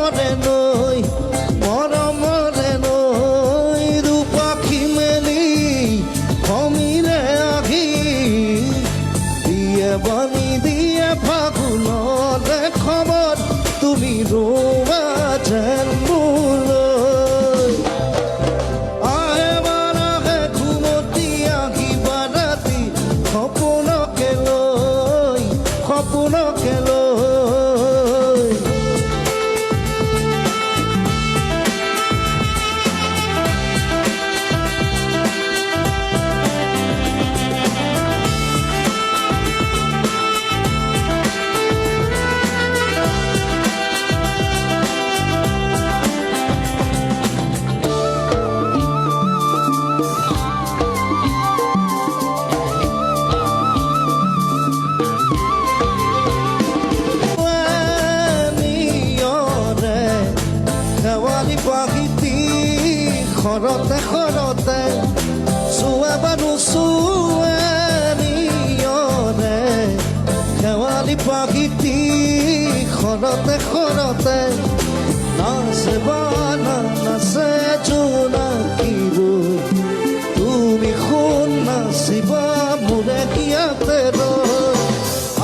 মৰমৰে নৈ মৰমৰে নৈ দুপাখি মেলি সমীৰে আহি দিয়ে বাণী দিয়ে ফাগুনৰে খবৰ তুমি ৰোৱা যেন মোলৈ আহে বাৰাহে ঘুমতি আহিবা ৰাতি সপোনকে লৈ খৰতে খৰতে চুৱা বানু চুৱানিয়ৰে শেৱালি পাখিতি খৰতে খৰতে নাচে বানা নাচে জোনাকীৰো তুমি শুন নাচিবা মোৰে ইয়াতে ৰৈ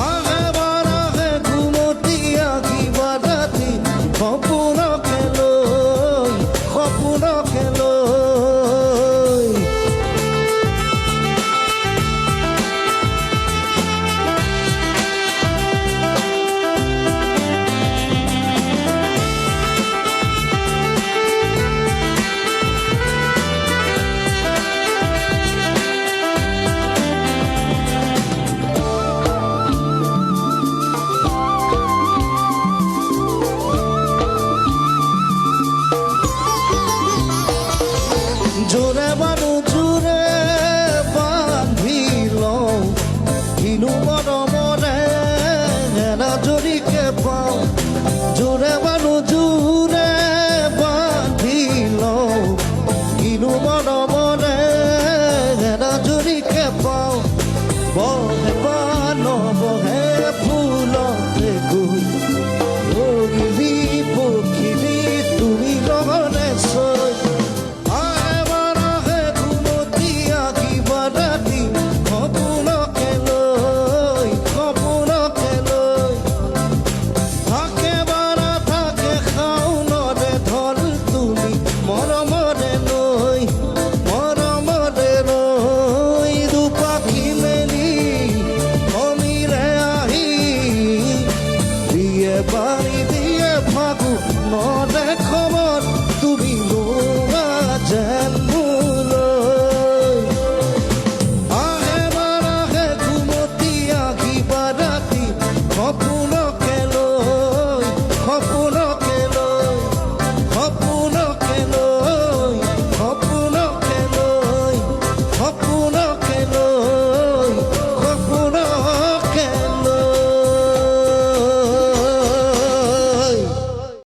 আহে বাৰাহে ঘুমতি আহিবা ৰাতি সপোন